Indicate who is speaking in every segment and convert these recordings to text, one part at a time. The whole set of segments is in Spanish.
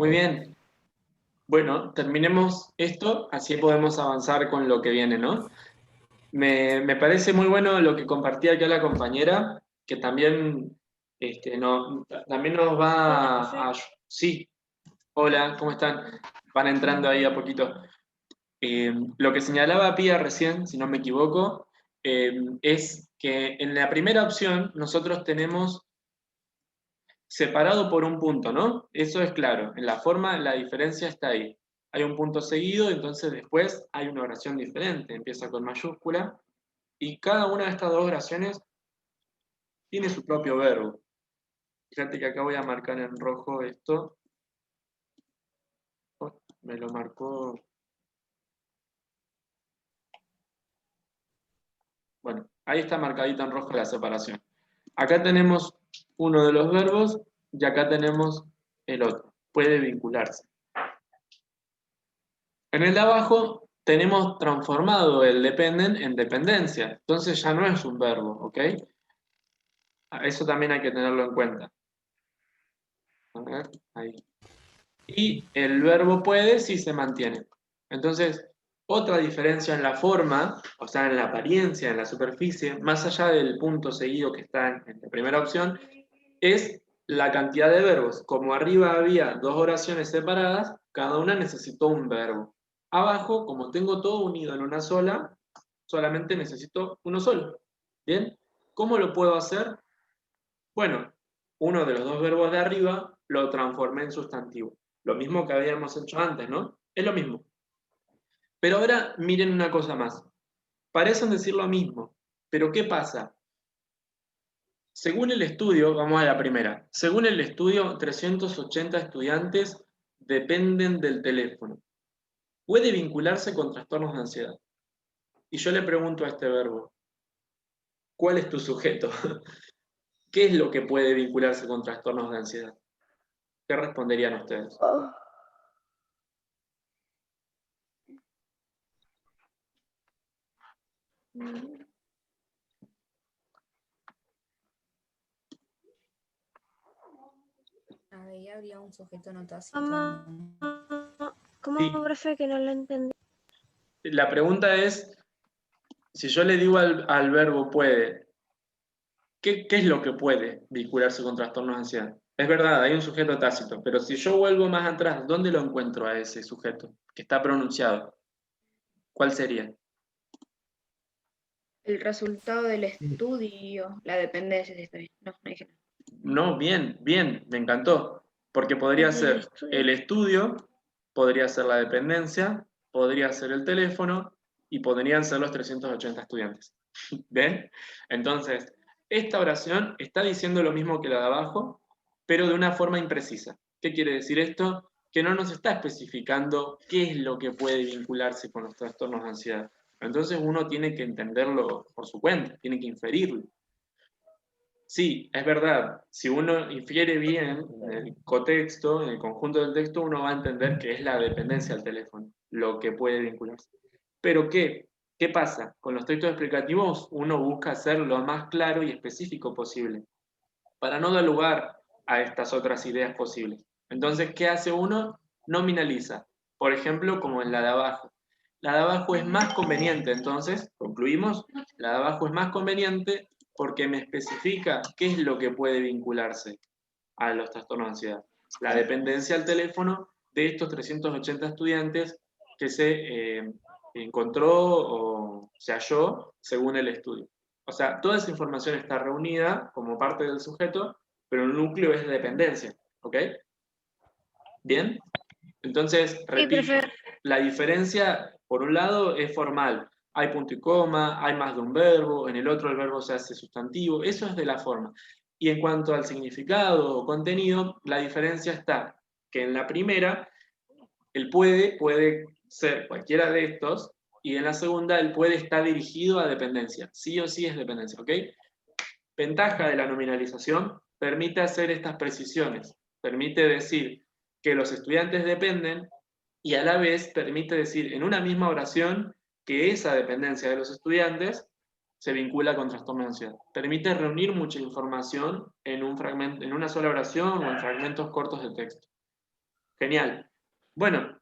Speaker 1: Muy bien. Bueno, terminemos esto, así podemos avanzar con lo que viene, ¿no? Me parece muy bueno lo que compartía acá la compañera, que también, también nos
Speaker 2: Hola,
Speaker 1: va
Speaker 2: profe.
Speaker 1: a... Sí, hola, ¿cómo están? Van entrando ahí a poquito. Lo que señalaba Pía recién, si no me equivoco, es que en la primera opción nosotros tenemos separado por un punto, ¿no? Eso es claro. En la forma, la diferencia está ahí. Hay un punto seguido, entonces después hay una oración diferente. Empieza con mayúscula y cada una de estas dos oraciones tiene su propio verbo. Fíjate que acá voy a marcar en rojo esto. Oh, me lo marcó. Bueno, ahí está marcadita en rojo la separación. Acá tenemos uno de los verbos y acá tenemos el otro. Puede vincularse. En el de abajo tenemos transformado el dependen en dependencia. Entonces ya no es un verbo, ¿ok? Eso también hay que tenerlo en cuenta. A ver, ahí. Y el verbo puede si se mantiene. Entonces, otra diferencia en la forma, o sea, en la apariencia, en la superficie, más allá del punto seguido que está en la primera opción, es la cantidad de verbos. Como arriba había dos oraciones separadas, cada una necesitó un verbo. Abajo, como tengo todo unido en una sola, solamente necesito uno solo. ¿Bien? ¿Cómo lo puedo hacer? Bueno, uno de los dos verbos de arriba lo transformé en sustantivo. Lo mismo que habíamos hecho antes, ¿no? Es lo mismo. Pero ahora miren una cosa más. Parecen decir lo mismo, pero ¿qué pasa? Según el estudio, vamos a la primera. Según el estudio, 380 estudiantes dependen del teléfono. Puede vincularse con trastornos de ansiedad. Y yo le pregunto a este verbo, ¿cuál es tu sujeto? ¿Qué es lo que puede vincularse con trastornos de ansiedad? ¿Qué responderían ustedes?
Speaker 2: Oh, mm,
Speaker 3: Ahí habría un sujeto no tácito.
Speaker 2: ¿Cómo,
Speaker 1: Sí,
Speaker 2: profe, que no lo entendí?
Speaker 1: la pregunta es, si yo le digo al verbo puede, ¿qué es lo que puede vincularse con trastornos de ansiedad? Es verdad, hay un sujeto tácito, pero si yo vuelvo más atrás, ¿dónde lo encuentro a ese sujeto que está pronunciado? ¿Cuál sería?
Speaker 3: El resultado del estudio, la dependencia, sí, está bien. No, no dije nada.
Speaker 1: No, bien, bien, me encantó. Porque podría
Speaker 2: El
Speaker 1: ser el
Speaker 2: estudio.
Speaker 1: estudio, podría ser la dependencia, podría ser el teléfono y podrían ser los 380 estudiantes. ¿Ven? Entonces, esta oración está diciendo lo mismo que la de abajo, pero de una forma imprecisa. ¿Qué quiere decir esto? Que no nos está especificando qué es lo que puede vincularse con los trastornos de ansiedad. Entonces uno tiene que entenderlo por su cuenta, tiene que inferirlo. Sí, es verdad. Si uno infiere bien en el contexto, en el conjunto del texto, uno va a entender que es la dependencia del teléfono, lo que puede vincularse. Pero ¿qué pasa? Con los textos explicativos uno busca ser lo más claro y específico posible, para no dar lugar a estas otras ideas posibles. Entonces, ¿qué hace uno? Nominaliza. Por ejemplo, como en la de abajo. La de abajo es más conveniente, entonces, concluimos, la de abajo es más conveniente porque me especifica qué es lo que puede vincularse a los trastornos de ansiedad. La dependencia al teléfono de estos 380 estudiantes que se encontró o se halló según el estudio. O sea, toda esa información está reunida como parte del sujeto, pero el núcleo es de dependencia. ¿Ok? ¿Bien? Entonces,
Speaker 2: Sí,
Speaker 1: repito,
Speaker 2: profe.
Speaker 1: la diferencia, por un lado, es formal. Hay punto y coma, hay más de un verbo, en el otro el verbo se hace sustantivo, eso es de la forma. Y en cuanto al significado o contenido, la diferencia está que en la primera, el puede ser cualquiera de estos, y en la segunda, el puede está dirigido a dependencia. Sí o sí es dependencia, ¿ok? Ventaja de la nominalización, permite hacer estas precisiones, permite decir que los estudiantes dependen y a la vez permite decir en una misma oración que esa dependencia de los estudiantes se vincula con trastorno de ansiedad. Permite reunir mucha información en un fragmento, en una sola oración o en fragmentos cortos de texto. Genial. Bueno,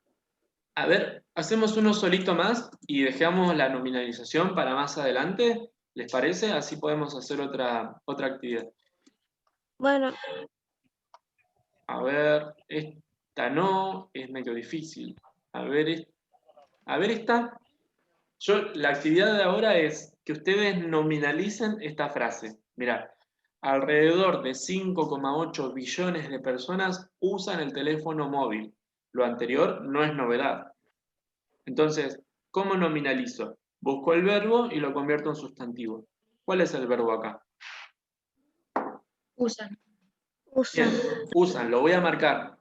Speaker 1: a ver, hacemos uno solito más y dejamos la nominalización para más adelante. ¿Les parece? Así podemos hacer otra actividad.
Speaker 2: Bueno,
Speaker 1: A ver, esta no, es medio difícil. A ver, esta. La actividad de ahora es que ustedes nominalicen esta frase. Mirá, alrededor de 5,8 billones de personas usan el teléfono móvil. Lo anterior no es novedad. Entonces, ¿cómo nominalizo? Busco el verbo y lo convierto en sustantivo. ¿Cuál es el verbo acá?
Speaker 3: Usan.
Speaker 1: Bien,
Speaker 2: usan.
Speaker 1: usan, lo voy a marcar.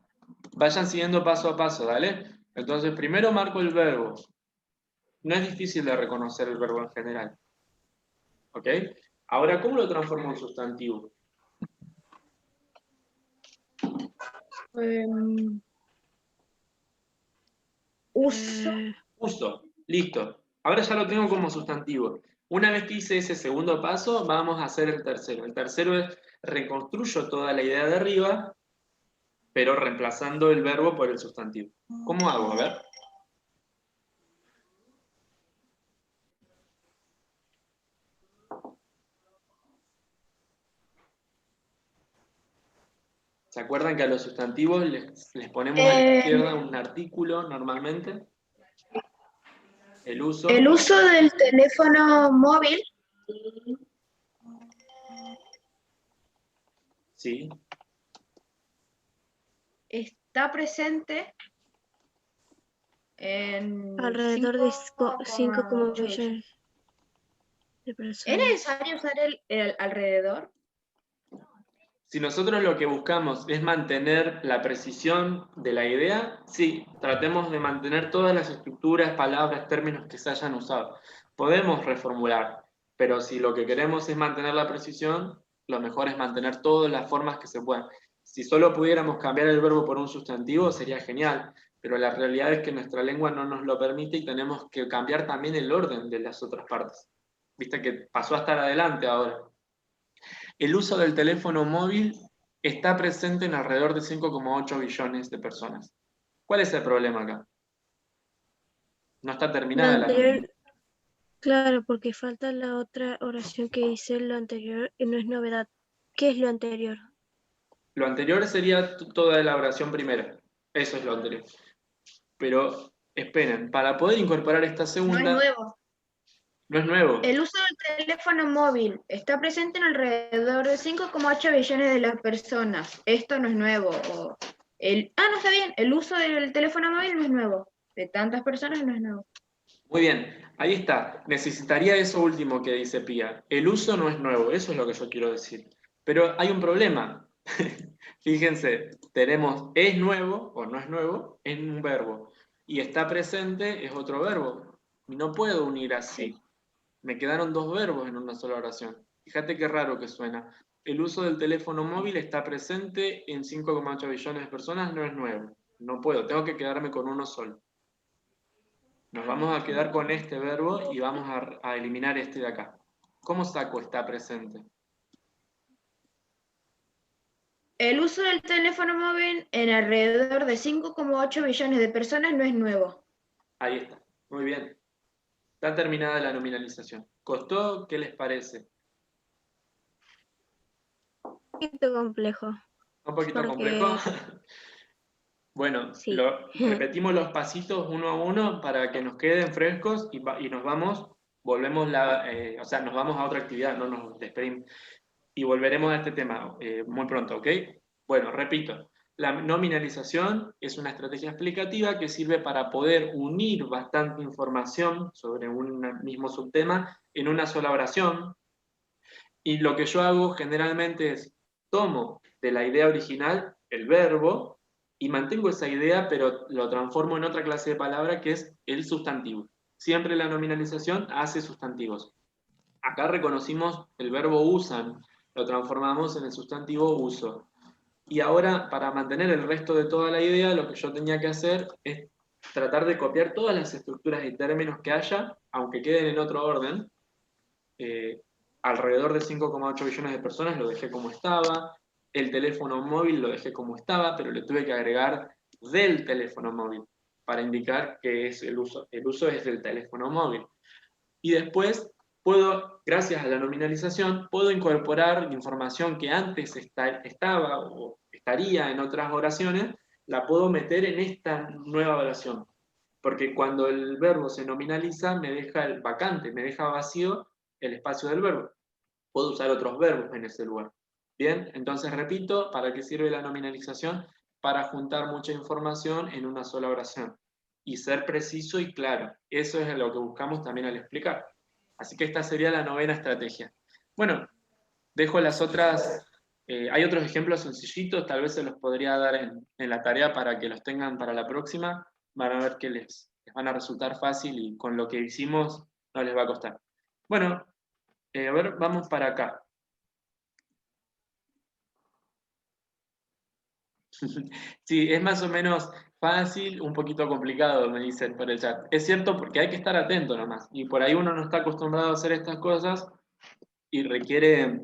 Speaker 1: Vayan siguiendo paso a paso, ¿dale? Entonces, primero marco el verbo. No es difícil de reconocer el verbo en general. ¿Ok? Ahora, ¿cómo lo transformo en sustantivo?
Speaker 3: Uso.
Speaker 1: Uso. Listo. Ahora ya lo tengo como sustantivo. Una vez que hice ese segundo paso, vamos a hacer el tercero. El tercero es reconstruyo toda la idea de arriba, pero reemplazando el verbo por el sustantivo. ¿Cómo hago? A ver. ¿Se acuerdan que a los sustantivos les ponemos a la izquierda un artículo normalmente? El uso.
Speaker 3: El uso del teléfono móvil
Speaker 1: Sí.
Speaker 3: está presente en
Speaker 2: Alrededor de 5,8
Speaker 3: 5,8 billones.
Speaker 2: billones de
Speaker 3: ¿Es
Speaker 2: personas.
Speaker 3: necesario usar el alrededor?
Speaker 1: Si nosotros lo que buscamos es mantener la precisión de la idea, sí, tratemos de mantener todas las estructuras, palabras, términos que se hayan usado. Podemos reformular, pero si lo que queremos es mantener la precisión, lo mejor es mantener todas las formas que se puedan. Si solo pudiéramos cambiar el verbo por un sustantivo, sería genial, pero la realidad es que nuestra lengua no nos lo permite y tenemos que cambiar también el orden de las otras partes. Viste que pasó a estar adelante ahora. El uso del teléfono móvil está presente en alrededor de 5,8 billones de personas. ¿Cuál es el problema acá? No está
Speaker 2: Lo
Speaker 1: terminada la
Speaker 2: anterior, claro, porque falta la otra oración que dice lo anterior y no es novedad. ¿Qué es lo anterior?
Speaker 1: Lo anterior sería toda la oración primera. Eso es lo anterior. Pero esperen, para poder incorporar esta
Speaker 3: No es
Speaker 1: segunda,
Speaker 3: nuevo.
Speaker 1: no es nuevo.
Speaker 3: El uso del teléfono móvil está presente en alrededor de 5,8 billones de las personas. Esto no es nuevo. No está bien. El uso del teléfono móvil no es nuevo. De tantas personas no es nuevo.
Speaker 1: Muy bien, ahí está. Necesitaría eso último que dice Pía. El uso no es nuevo, eso es lo que yo quiero decir. Pero hay un problema. Fíjense, tenemos es nuevo o no es nuevo en un verbo. Y está presente es otro verbo. Y no puedo unir así.
Speaker 3: Sí.
Speaker 1: Me quedaron dos verbos en una sola oración. Fíjate qué raro que suena. El uso del teléfono móvil está presente en 5,8 billones de personas, no es nuevo. No puedo, tengo que quedarme con uno solo. Nos vamos a quedar con este verbo y vamos a eliminar este de acá. ¿Cómo saco está presente?
Speaker 3: El uso del teléfono móvil en alrededor de 5,8 billones de personas no es nuevo.
Speaker 1: Ahí está. Muy bien. Está terminada la nominalización. ¿Costó? ¿Qué les parece?
Speaker 2: Un poquito complejo,
Speaker 1: ¿Un poquito
Speaker 2: porque
Speaker 1: complejo? Bueno,
Speaker 2: sí.
Speaker 1: repetimos los pasitos uno a uno para que nos queden frescos y nos vamos, nos vamos a otra actividad, no nos despedimos. Y volveremos a este tema muy pronto, ¿ok? Bueno, repito, la nominalización es una estrategia explicativa que sirve para poder unir bastante información sobre un mismo subtema en una sola oración. Y lo que yo hago generalmente es tomo de la idea original el verbo y mantengo esa idea, pero lo transformo en otra clase de palabra que es el sustantivo. Siempre la nominalización hace sustantivos. Acá reconocimos el verbo usan, lo transformamos en el sustantivo uso. Y ahora, para mantener el resto de toda la idea, lo que yo tenía que hacer es tratar de copiar todas las estructuras y términos que haya, aunque queden en otro orden. Alrededor de 5,8 billones de personas lo dejé como estaba. El teléfono móvil lo dejé como estaba, pero le tuve que agregar del teléfono móvil, para indicar que es el uso es del teléfono móvil. Y después puedo, gracias a la nominalización, puedo incorporar información que antes estaba o estaría en otras oraciones, la puedo meter en esta nueva oración. Porque cuando el verbo se nominaliza, me deja el vacante, me deja vacío el espacio del verbo. Puedo usar otros verbos en ese lugar. Bien, entonces repito, ¿para qué sirve la nominalización? Para juntar mucha información en una sola oración y ser preciso y claro. Eso es lo que buscamos también al explicar. Así que esta sería la novena estrategia. Bueno, dejo las otras, hay otros ejemplos sencillitos, tal vez se los podría dar en la tarea para que los tengan para la próxima. Van a ver que les van a resultar fácil y con lo que hicimos no les va a costar. Bueno, a ver, vamos para acá. Sí, es más o menos fácil, un poquito complicado, me dicen por el chat. Es cierto porque hay que estar atento nomás. Y por ahí uno no está acostumbrado a hacer estas cosas y requiere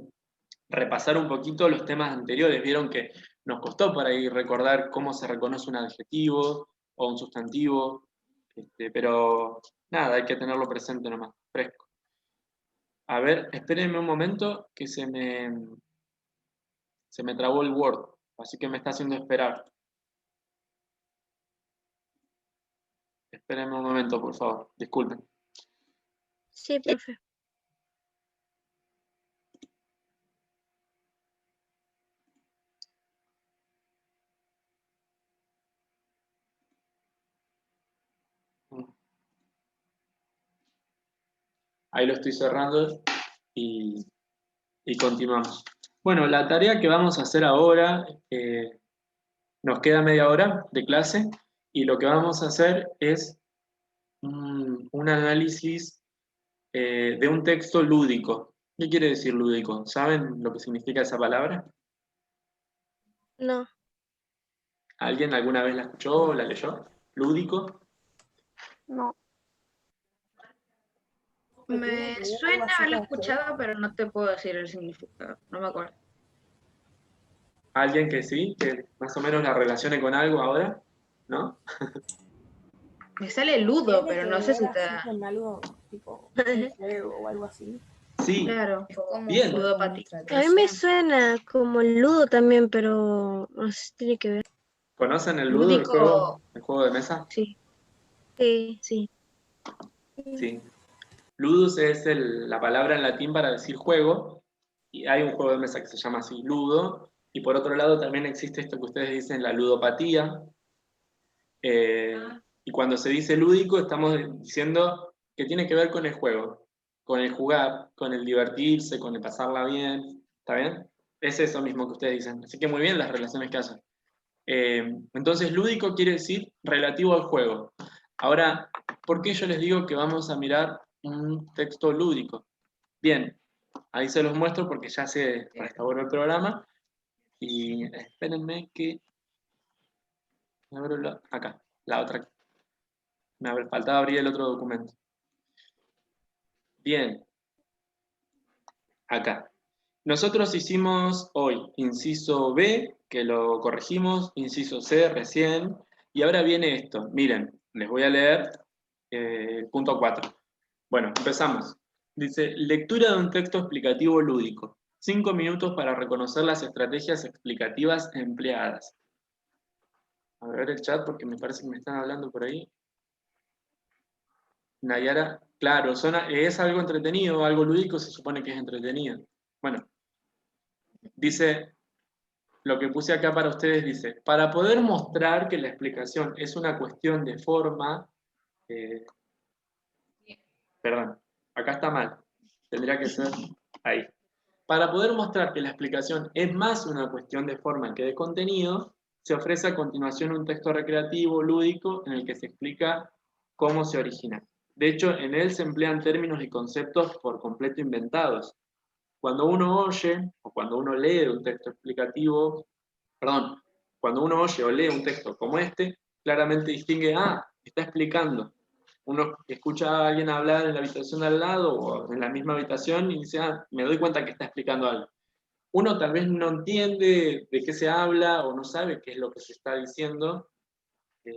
Speaker 1: repasar un poquito los temas anteriores. Vieron que nos costó por ahí recordar cómo se reconoce un adjetivo o un sustantivo. Pero nada, hay que tenerlo presente nomás, fresco. A ver, espérenme un momento que se me trabó el Word, así que me está haciendo esperar. Espérenme un momento, por favor, disculpen.
Speaker 2: Sí, profe.
Speaker 1: Ahí lo estoy cerrando y continuamos. Bueno, la tarea que vamos a hacer ahora, nos queda media hora de clase y lo que vamos a hacer es un análisis de un texto lúdico. ¿Qué quiere decir lúdico? ¿Saben lo que significa esa palabra?
Speaker 2: No.
Speaker 1: ¿Alguien alguna vez la escuchó o la leyó? ¿Lúdico?
Speaker 4: No.
Speaker 3: Me suena haberlo escuchado, pero no te puedo decir el significado. No me acuerdo.
Speaker 1: ¿Alguien que sí? ¿Que más o menos la relacione con algo ahora? ¿No?
Speaker 3: Me sale ludo, pero no sé si te
Speaker 4: da. Con algo tipo un juego o algo así.
Speaker 1: Sí.
Speaker 3: Claro,
Speaker 1: Bien.
Speaker 3: ludopatía.
Speaker 2: A mí me suena como el ludo también, pero no sé si tiene que ver.
Speaker 1: ¿Conocen el ludo,
Speaker 3: Lúdico.
Speaker 1: el juego de mesa?
Speaker 3: Sí.
Speaker 2: Sí.
Speaker 1: Sí. Ludus es la palabra en latín para decir juego, y hay un juego de mesa que se llama así, ludo, y por otro lado también existe esto que ustedes dicen, la ludopatía, y cuando se dice lúdico estamos diciendo que tiene que ver con el juego, con el jugar, con el divertirse, con el pasarla bien, ¿está bien? Es eso mismo que ustedes dicen, así que muy bien las relaciones que hacen. Entonces lúdico quiere decir relativo al juego. Ahora, ¿por qué yo les digo que vamos a mirar un texto lúdico? Bien, ahí se los muestro porque ya se restauró el programa. Y espérenme que... me abro acá, la otra. Me faltaba abrir el otro documento. Bien, acá. Nosotros hicimos hoy inciso B, que lo corregimos, inciso C recién, y ahora viene esto. Miren, les voy a leer punto 4. Bueno, empezamos. Dice, lectura de un texto explicativo lúdico. 5 minutos para reconocer las estrategias explicativas empleadas. A ver el chat porque me parece que me están hablando por ahí. Nayara, claro, es algo entretenido, algo lúdico se supone que es entretenido. Bueno, dice, lo que puse acá para ustedes dice, para poder mostrar que la explicación es una cuestión de forma, perdón, acá está mal, tendría que ser ahí. Para poder mostrar que la explicación es más una cuestión de forma que de contenido, se ofrece a continuación un texto recreativo, lúdico, en el que se explica cómo se origina. De hecho, en él se emplean términos y conceptos por completo inventados. Cuando uno oye o cuando uno lee un texto explicativo, perdón, cuando uno oye o lee un texto como este, claramente distingue, está explicando. Uno escucha a alguien hablar en la habitación de al lado o en la misma habitación y dice, me doy cuenta que está explicando algo. Uno tal vez no entiende de qué se habla o no sabe qué es lo que se está diciendo,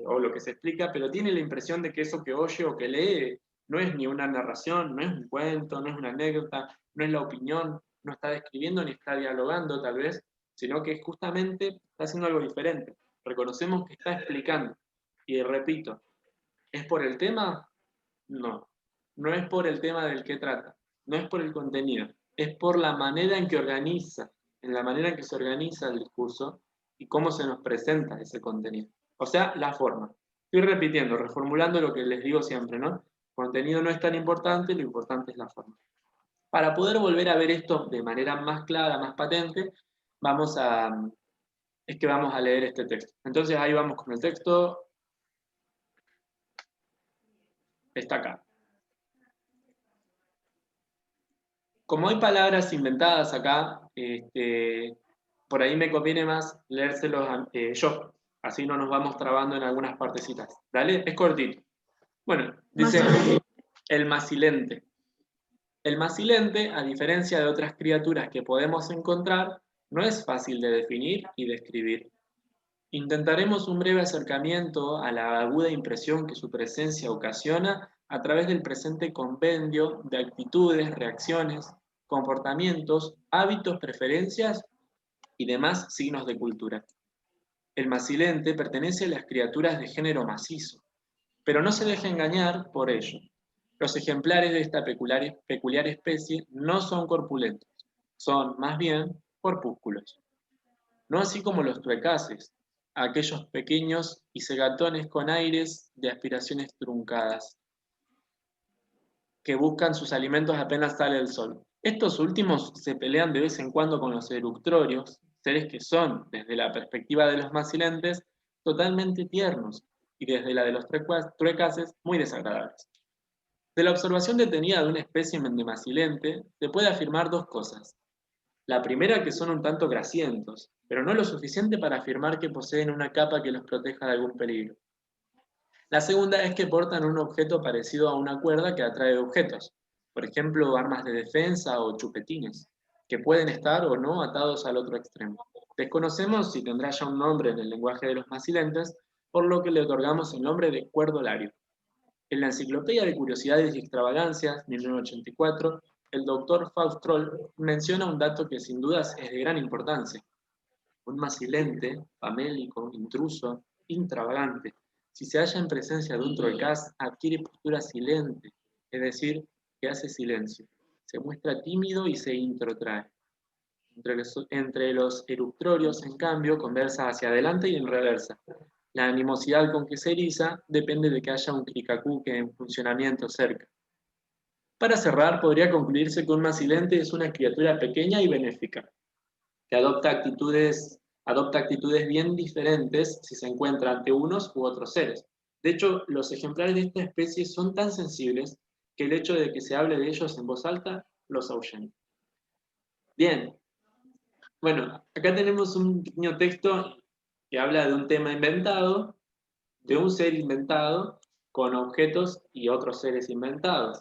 Speaker 1: o lo que se explica, pero tiene la impresión de que eso que oye o que lee no es ni una narración, no es un cuento, no es una anécdota, no es la opinión, no está describiendo ni está dialogando tal vez, sino que justamente está haciendo algo diferente. Reconocemos que está explicando. Y repito, ¿es por el tema? No. No es por el tema del que trata, no es por el contenido, es por la manera en que organiza, en la manera en que se organiza el discurso y cómo se nos presenta ese contenido. O sea, la forma. Estoy repitiendo, reformulando lo que les digo siempre, ¿no? El contenido no es tan importante, lo importante es la forma. Para poder volver a ver esto de manera más clara, más patente, vamos a leer este texto. Entonces ahí vamos con el texto. Está acá. Como hay palabras inventadas acá, por ahí me conviene más leérselos yo. Así no nos vamos trabando en algunas partecitas. ¿Dale? Es cortito. Bueno, dice el macilente. El macilente, a diferencia de otras criaturas que podemos encontrar, no es fácil de definir y describir. Intentaremos un breve acercamiento a la aguda impresión que su presencia ocasiona a través del presente compendio de actitudes, reacciones, comportamientos, hábitos, preferencias y demás signos de cultura. El macilente pertenece a las criaturas de género macizo, pero no se deje engañar por ello. Los ejemplares de esta peculiar especie no son corpulentos, son más bien corpúsculos. No así como los tuecaces, aquellos pequeños y cegatones con aires de aspiraciones truncadas, que buscan sus alimentos apenas sale el sol. Estos últimos se pelean de vez en cuando con los eructorios, seres que son, desde la perspectiva de los macilentes, totalmente tiernos, y desde la de los tuecaces, muy desagradables. De la observación detenida de un espécimen de macilente, se puede afirmar dos cosas. La primera, que son un tanto grasientos, pero no lo suficiente para afirmar que poseen una capa que los proteja de algún peligro. La segunda es que portan un objeto parecido a una cuerda que atrae objetos, por ejemplo, armas de defensa o chupetines, que pueden estar o no atados al otro extremo. Desconocemos si tendrá ya un nombre en el lenguaje de los macilentes, por lo que le otorgamos el nombre de cuerdolario. En la Enciclopedia de Curiosidades y Extravagancias, 1984, el doctor Faust Troll menciona un dato que sin dudas es de gran importancia. Un macilente, famélico, intruso, intravagante, si se halla en presencia de un troicaz, adquiere postura silente, es decir, que hace silencio. Se muestra tímido y se introtrae. Entre los eructorios, en cambio, conversa hacia adelante y en reversa. La animosidad con que se eriza depende de que haya un cricacuque en funcionamiento cerca. Para cerrar, podría concluirse que un macilente es una criatura pequeña y benéfica, que adopta actitudes bien diferentes si se encuentra ante unos u otros seres. De hecho, los ejemplares de esta especie son tan sensibles que el hecho de que se hable de ellos en voz alta los ahuyenta. Bien, bueno, acá tenemos un pequeño texto que habla de un tema inventado, de un ser inventado, con objetos y otros seres inventados.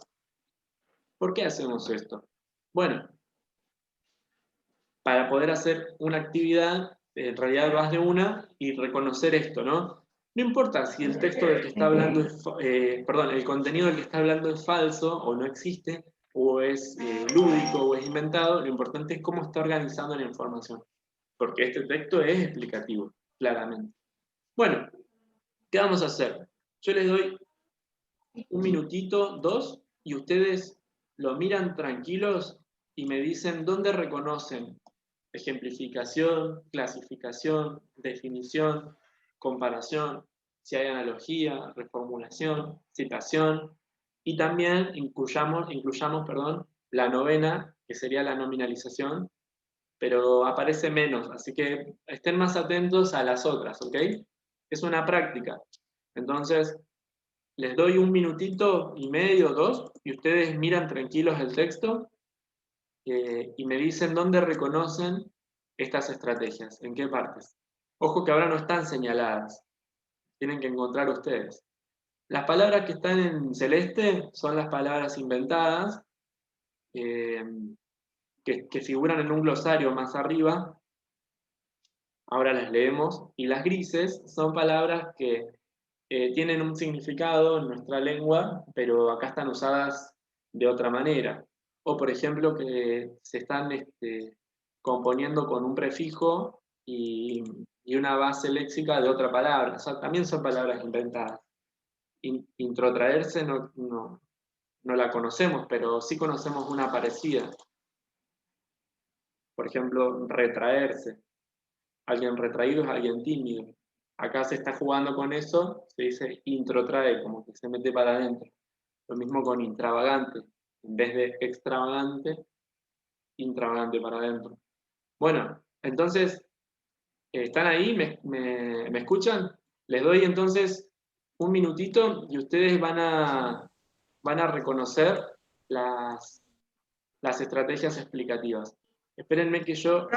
Speaker 1: ¿Por qué hacemos esto? Bueno, para poder hacer una actividad, en realidad más de una, y reconocer esto, ¿no? No importa si el texto del que está hablando el contenido del que está hablando es falso o no existe, o es lúdico o es inventado, lo importante es cómo está organizando la información. Porque este texto es explicativo, claramente. Bueno, ¿qué vamos a hacer? Yo les doy un minutito, dos, y ustedes lo miran tranquilos y me dicen dónde reconocen ejemplificación, clasificación, definición, comparación, si hay analogía, reformulación, citación, y también incluyamos la novena, que sería la nominalización, pero aparece menos, así que estén más atentos a las otras, ¿ok? Es una práctica. Entonces, les doy un minutito y medio, dos, y ustedes miran tranquilos el texto y me dicen dónde reconocen estas estrategias, en qué partes. Ojo que ahora no están señaladas, tienen que encontrar ustedes. Las palabras que están en celeste son las palabras inventadas, que figuran en un glosario más arriba. Ahora las leemos. Y las grises son palabras que tienen un significado en nuestra lengua, pero acá están usadas de otra manera. O, por ejemplo, que se están componiendo con un prefijo y una base léxica de otra palabra. O sea, también son palabras inventadas. Introtraerse no la conocemos, pero sí conocemos una parecida. Por ejemplo, retraerse. Alguien retraído es alguien tímido. Acá se está jugando con eso, se dice introtrae, como que se mete para adentro. Lo mismo con intravagante. En vez de extravagante, intravagante para adentro. Bueno, entonces, ¿están ahí? ¿Me escuchan? Les doy entonces un minutito y ustedes van a reconocer las, las estrategias explicativas. Espérenme que yo,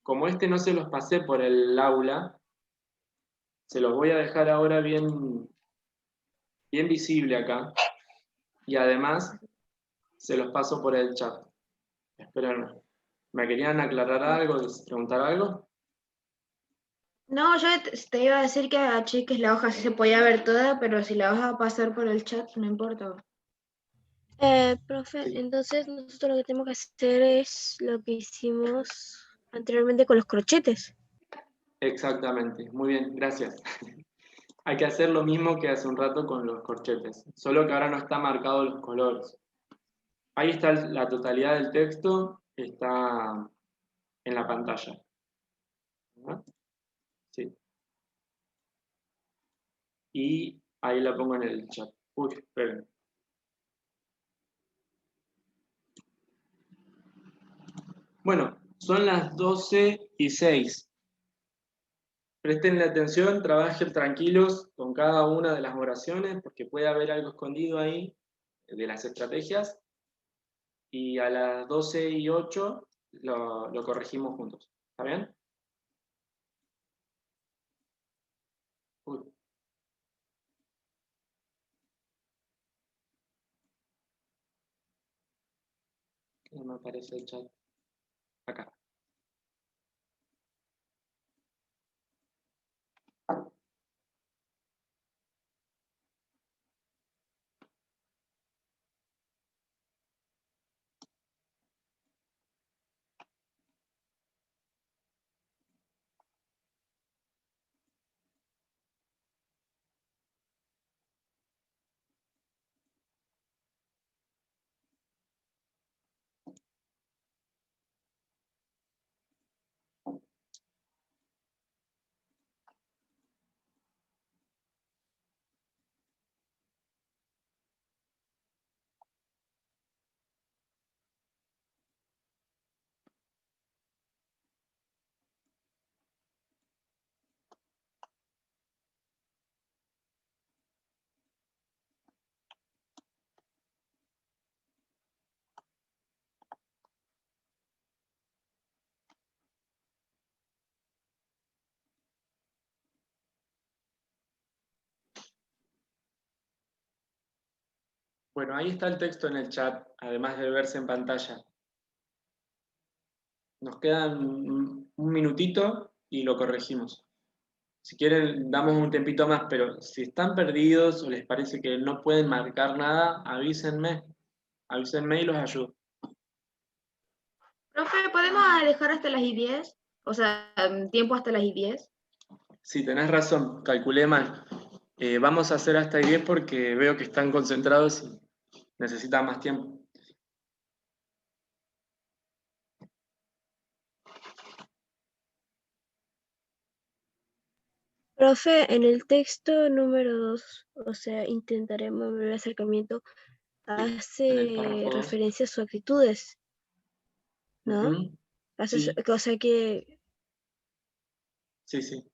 Speaker 1: como no se los pasé por el aula, se los voy a dejar ahora bien visible acá y además se los paso por el chat. Espérenme. ¿Me querían aclarar algo, preguntar algo?
Speaker 3: No, yo te iba a decir que achiques la hoja si se podía ver toda, pero si la vas a pasar por el chat, no importa.
Speaker 2: Profe,
Speaker 1: Sí.
Speaker 2: entonces nosotros lo que tenemos que hacer es lo que hicimos anteriormente con los crochetes.
Speaker 1: Exactamente, muy bien, gracias. Hay que hacer lo mismo que hace un rato con los corchetes, solo que ahora no está marcado los colores. Ahí está la totalidad del texto, está en la pantalla. ¿No? Sí. Y ahí la pongo en el chat. Uy, esperen. Bueno, son las 12:06. Prestenle atención, trabajen tranquilos con cada una de las oraciones, porque puede haber algo escondido ahí de las estrategias. Y a las 12:08 lo corregimos juntos. ¿Está bien? Uy, no me aparece el chat. Acá. Bueno, ahí está el texto en el chat, además de verse en pantalla. Nos quedan un minutito y lo corregimos. Si quieren, damos un tempito más, pero si están perdidos o les parece que no pueden marcar nada, avísenme. Avísenme y los ayudo.
Speaker 3: Profe, ¿podemos dejar hasta las y 10? O sea, tiempo hasta las y 10.
Speaker 1: Sí, tenés razón, calculé mal. Vamos a hacer hasta 10 porque veo que están concentrados y necesitan más tiempo.
Speaker 2: Profe, en el texto número 2, o sea, intentaremos ver el acercamiento,
Speaker 1: En el
Speaker 2: hace
Speaker 1: párrafo 2.
Speaker 2: referencia a sus actitudes, ¿no?
Speaker 1: Ujú.
Speaker 2: Hace,
Speaker 1: Sí,
Speaker 2: o sea que,
Speaker 1: sí, sí.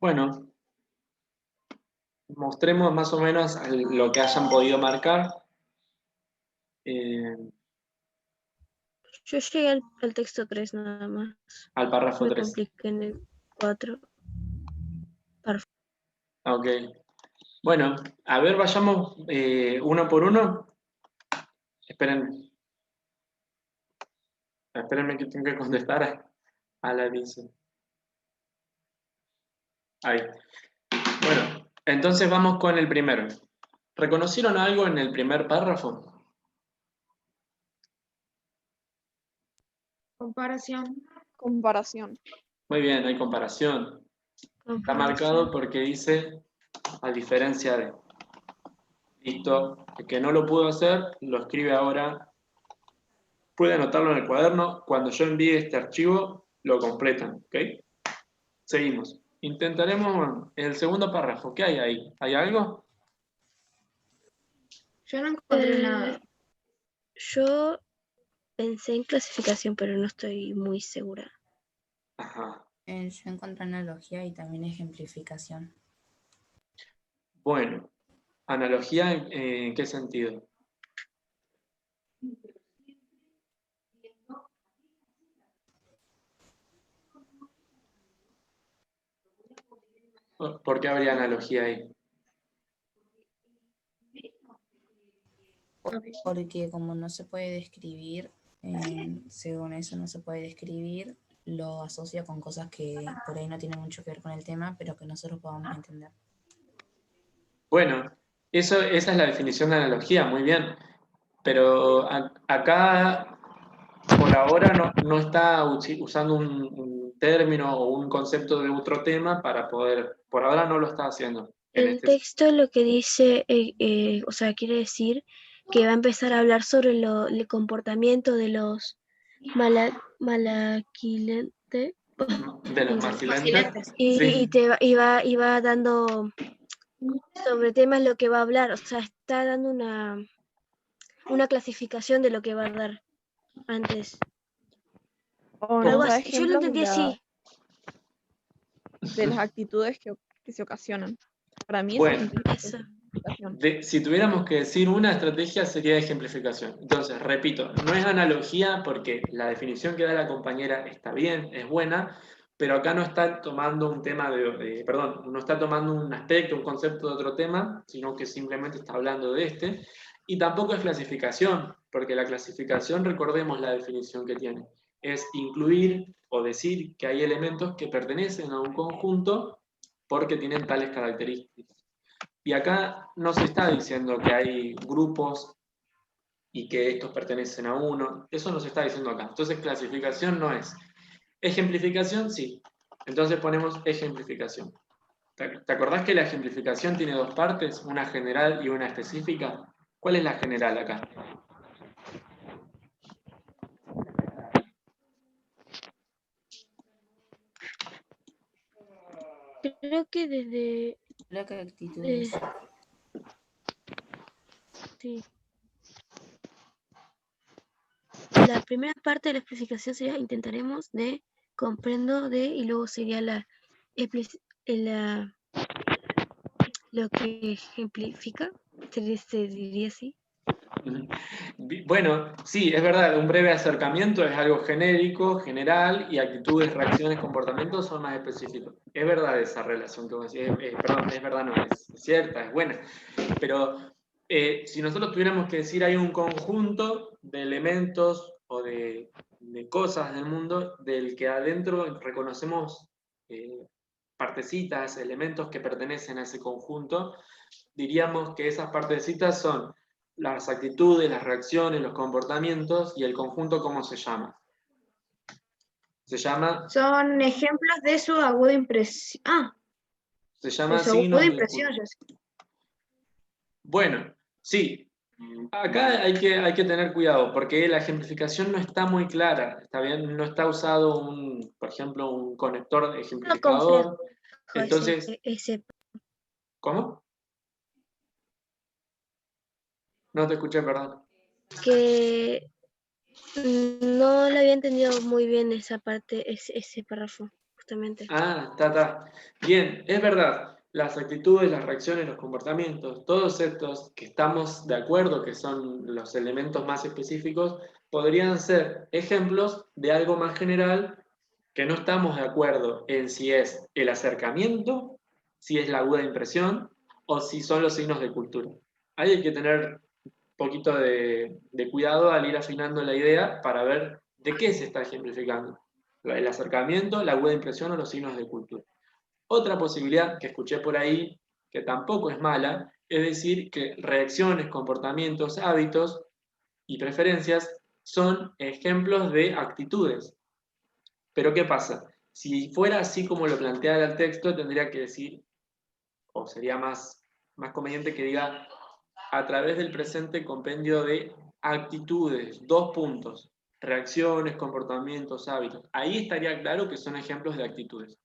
Speaker 1: Bueno, mostremos más o menos lo que hayan podido marcar.
Speaker 2: Yo llegué al texto 3 nada más.
Speaker 1: Al párrafo
Speaker 2: Me
Speaker 1: 3.
Speaker 2: compliqué en el 4.
Speaker 1: Ok. Bueno, a ver, vayamos uno por uno. Espérenme que tengo que contestar a la aviso. Ahí. Bueno, entonces vamos con el primero. ¿Reconocieron algo en el primer párrafo?
Speaker 3: Comparación.
Speaker 4: Comparación.
Speaker 1: Muy bien, hay comparación. Está marcado porque dice, a diferencia de. Listo. El que no lo pudo hacer, lo escribe ahora. Puede anotarlo en el cuaderno. Cuando yo envíe este archivo, lo completan. ¿Ok? Seguimos. Intentaremos en el segundo párrafo. ¿Qué hay ahí? ¿Hay algo?
Speaker 3: Yo no encontré nada.
Speaker 2: Yo pensé en clasificación, pero no estoy muy segura.
Speaker 1: Ajá.
Speaker 5: Yo encontré analogía y también ejemplificación.
Speaker 1: Bueno, analogía ¿en qué sentido? ¿Por qué habría analogía ahí?
Speaker 5: Porque como no se puede describir, según eso no se puede describir, lo asocia con cosas que por ahí no tienen mucho que ver con el tema, pero que nosotros podamos entender.
Speaker 1: Bueno, esa es la definición de analogía, muy bien. Pero acá, por ahora, no está usando un término o un concepto de otro tema para poder, por ahora no lo está haciendo.
Speaker 2: El texto lo que dice, o sea, quiere decir que va a empezar a hablar sobre el comportamiento de los malaquilentes.
Speaker 1: De los macilentes.
Speaker 2: Y va dando sobre temas lo que va a hablar, o sea, está dando una clasificación de lo que va a dar antes.
Speaker 4: O
Speaker 2: Algo
Speaker 4: nos da
Speaker 2: así. Yo lo
Speaker 4: ejemplos
Speaker 2: entendí así.
Speaker 4: de las actitudes que se ocasionan. Para mí
Speaker 1: Bueno.
Speaker 4: eso es
Speaker 2: Eso.
Speaker 4: clasificación.
Speaker 1: Si tuviéramos que decir una estrategia sería ejemplificación. Entonces, repito, no es analogía porque la definición que da la compañera está bien, es buena, pero acá no está tomando un tema perdón, no está tomando un aspecto, un concepto de otro tema, sino que simplemente está hablando de este. Y tampoco es clasificación, porque la clasificación, recordemos la definición que tiene, es incluir o decir que hay elementos que pertenecen a un conjunto porque tienen tales características. Y acá no se está diciendo que hay grupos y que estos pertenecen a uno. Eso no se está diciendo acá. Entonces, clasificación no es. Ejemplificación, sí. Entonces ponemos ejemplificación. ¿Te acordás que la ejemplificación tiene dos partes? Una general y una específica. ¿Cuál es la general acá?
Speaker 2: Creo que desde...
Speaker 5: Bloque de actitudes.
Speaker 2: Sí. La primera parte de la especificación sería intentaremos de, comprendo de, y luego sería lo que ejemplifica, se diría así.
Speaker 1: Bueno, sí, es verdad, un breve acercamiento es algo genérico, general, y actitudes, reacciones, comportamientos son más específicos. Es verdad esa relación que vos decís, perdón, es verdad, no, es cierta, es buena. Pero si nosotros tuviéramos que decir hay un conjunto de elementos o de cosas del mundo del que adentro reconocemos partecitas, elementos que pertenecen a ese conjunto, diríamos que esas partecitas son las actitudes, las reacciones, los comportamientos y el conjunto, ¿cómo se llama? Se llama
Speaker 3: Son ejemplos de su aguda impresión.
Speaker 1: Se
Speaker 3: De
Speaker 1: llama
Speaker 3: su aguda
Speaker 1: signos de
Speaker 3: impresión,
Speaker 1: cultura.
Speaker 3: ya sé.
Speaker 1: Bueno, sí. Acá hay que tener cuidado, porque la ejemplificación no está muy clara, ¿está bien? No está usado, por ejemplo, un conector ejemplificador. Entonces, ¿cómo? No te escuché, perdón.
Speaker 2: Que no le había entendido muy bien esa parte, ese párrafo, justamente.
Speaker 1: Ah, está. Bien, es verdad. Las actitudes, las reacciones, los comportamientos, todos estos que estamos de acuerdo que son los elementos más específicos, podrían ser ejemplos de algo más general que no estamos de acuerdo en si es el acercamiento, si es la aguda impresión o si son los signos de cultura. Ahí hay que tener un poquito de cuidado al ir afinando la idea para ver de qué se está ejemplificando. El acercamiento, la aguda impresión o los signos de cultura. Otra posibilidad que escuché por ahí, que tampoco es mala, es decir que reacciones, comportamientos, hábitos y preferencias son ejemplos de actitudes. Pero ¿qué pasa? Si fuera así como lo plantea el texto, tendría que decir, o sería más conveniente que diga, a través del presente compendio de actitudes, dos puntos, reacciones, comportamientos, hábitos. Ahí estaría claro que son ejemplos de actitudes.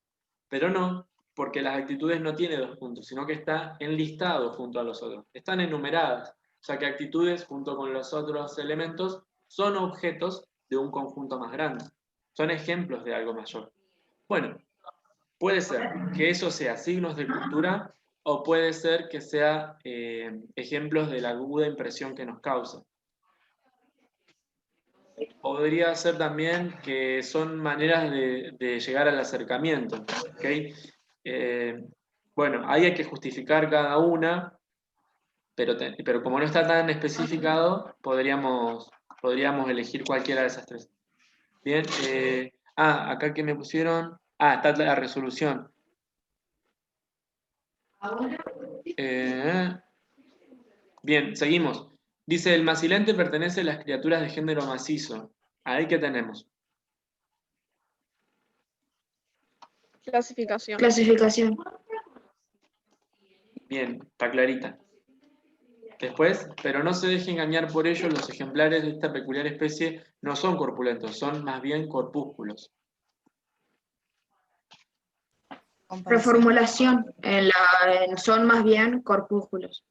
Speaker 1: Pero no, porque las actitudes no tienen dos puntos, sino que está enlistado junto a los otros. Están enumeradas. O sea que actitudes junto con los otros elementos son objetos de un conjunto más grande. Son ejemplos de algo mayor. Bueno, puede ser que eso sea signos de cultura o puede ser que sea ejemplos de la aguda impresión que nos causa. Podría ser también que son maneras de llegar al acercamiento. ¿Okay? Bueno, ahí hay que justificar cada una, pero como no está tan especificado, podríamos elegir cualquiera de esas tres. Bien, acá que me pusieron, está la resolución. Bien, seguimos. Dice, el macilente pertenece a las criaturas de género macizo. Ahí que tenemos.
Speaker 4: Clasificación.
Speaker 3: Clasificación.
Speaker 1: Bien, está clarita. Después, pero no se deje engañar por ello, los ejemplares de esta peculiar especie no son corpulentos, son más bien corpúsculos.
Speaker 3: Reformulación. Son más bien corpúsculos.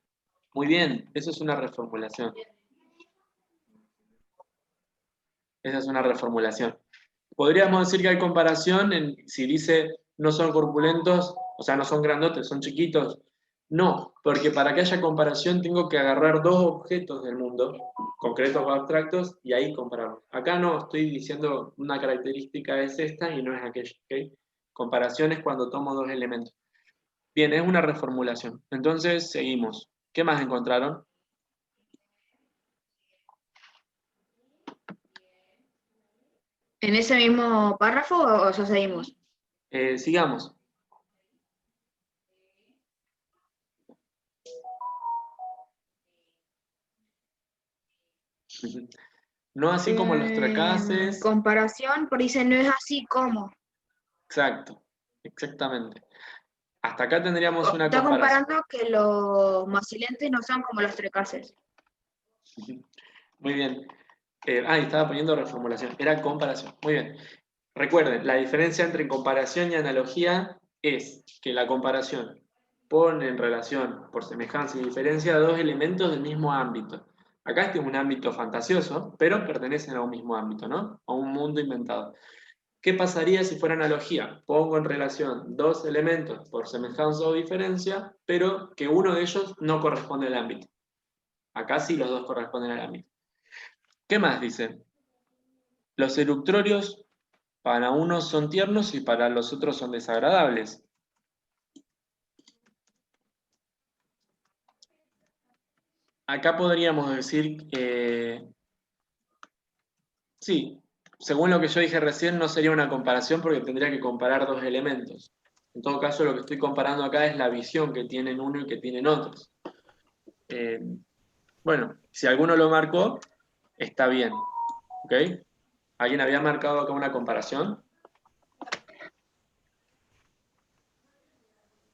Speaker 1: Muy bien, eso es una reformulación. Esa es una reformulación. Podríamos decir que hay comparación si dice no son corpulentos, o sea, no son grandotes, son chiquitos. No, porque para que haya comparación tengo que agarrar dos objetos del mundo, concretos o abstractos, y ahí compararlos. Acá no, estoy diciendo una característica es esta y no es aquella, ¿ok? Comparación es cuando tomo dos elementos. Bien, es una reformulación. Entonces, seguimos. ¿Qué más encontraron?
Speaker 3: ¿En ese mismo párrafo o ya seguimos?
Speaker 1: Sigamos. No así como los tracases.
Speaker 3: Comparación, pero dice no es así como.
Speaker 1: Exacto, exactamente. Hasta acá tendríamos una
Speaker 3: Está
Speaker 1: comparación.
Speaker 3: comparando que los macilentes no son como los trecases.
Speaker 1: Muy bien. Estaba poniendo reformulación. Era comparación. Muy bien. Recuerden, la diferencia entre comparación y analogía es que la comparación pone en relación, por semejanza y diferencia, dos elementos del mismo ámbito. Acá este es un ámbito fantasioso, pero pertenecen a un mismo ámbito, ¿no? A un mundo inventado. ¿Qué pasaría si fuera analogía? Pongo en relación dos elementos por semejanza o diferencia, pero que uno de ellos no corresponde al ámbito. Acá sí los dos corresponden al ámbito. ¿Qué más dice? Los eructorios para unos son tiernos y para los otros son desagradables. Acá podríamos decir, sí, según lo que yo dije recién, no sería una comparación porque tendría que comparar dos elementos. En todo caso, lo que estoy comparando acá es la visión que tienen uno y que tienen otros. Bueno, si alguno lo marcó, está bien. ¿Ok? ¿Alguien había marcado acá una comparación?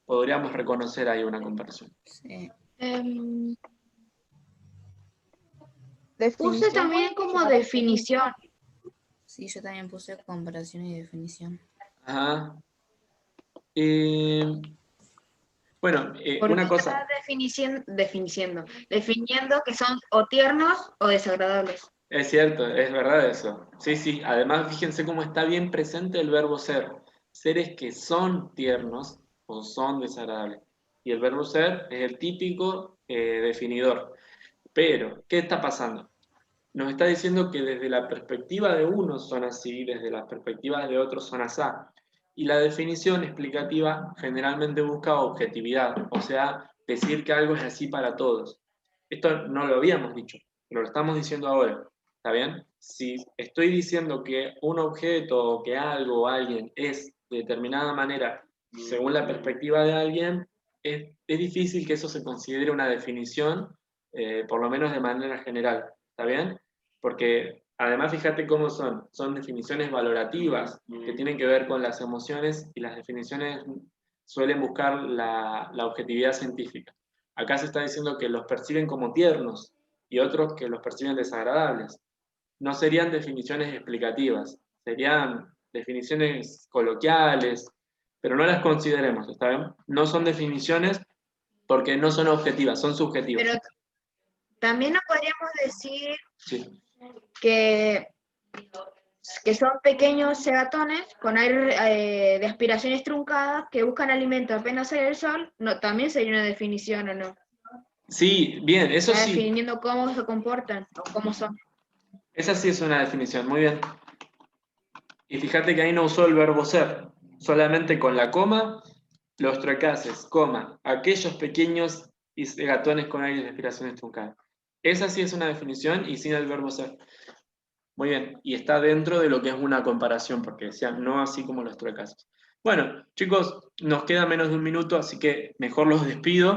Speaker 1: Podríamos reconocer ahí una comparación.
Speaker 5: Sí.
Speaker 3: Puse también como definición.
Speaker 5: Sí, yo también puse comparación y definición.
Speaker 1: Ajá. Bueno,
Speaker 3: Porque
Speaker 1: una cosa.
Speaker 3: está definiendo que son o tiernos o desagradables.
Speaker 1: Es cierto, es verdad eso. Sí, sí. Además, fíjense cómo está bien presente el verbo ser. Seres que son tiernos o son desagradables. Y el verbo ser es el típico definidor. Pero, ¿qué está pasando? Nos está diciendo que desde la perspectiva de unos son así, desde las perspectivas de otros son asá. Y la definición explicativa generalmente busca objetividad, o sea, decir que algo es así para todos. Esto no lo habíamos dicho, pero lo estamos diciendo ahora. ¿Está bien? Si estoy diciendo que un objeto o que algo o alguien es de determinada manera según la perspectiva de alguien, es difícil que eso se considere una definición, por lo menos de manera general. ¿Está bien? Porque además fíjate cómo son definiciones valorativas que tienen que ver con las emociones y las definiciones suelen buscar la objetividad científica. Acá se está diciendo que los perciben como tiernos y otros que los perciben desagradables. No serían definiciones explicativas, serían definiciones coloquiales, pero no las consideremos, ¿está bien? No son definiciones porque no son objetivas, son subjetivas.
Speaker 3: Pero también nos podríamos decir
Speaker 1: Sí.
Speaker 3: que son pequeños cegatones con aire de aspiraciones truncadas que buscan alimento apenas sale el sol. No, también sería una definición, ¿o no?
Speaker 1: Sí, bien, eso
Speaker 3: Está
Speaker 1: sí.
Speaker 3: definiendo cómo se comportan o cómo son.
Speaker 1: Esa sí es una definición, muy bien. Y fíjate que ahí no usó el verbo ser, solamente con la coma, los tracases, coma, aquellos pequeños y gatones con aire de aspiraciones truncadas. Esa sí es una definición y sin el verbo ser. Muy bien, y está dentro de lo que es una comparación, porque decían no así como los tracases. Bueno, chicos, nos queda menos de un minuto, así que mejor los despido.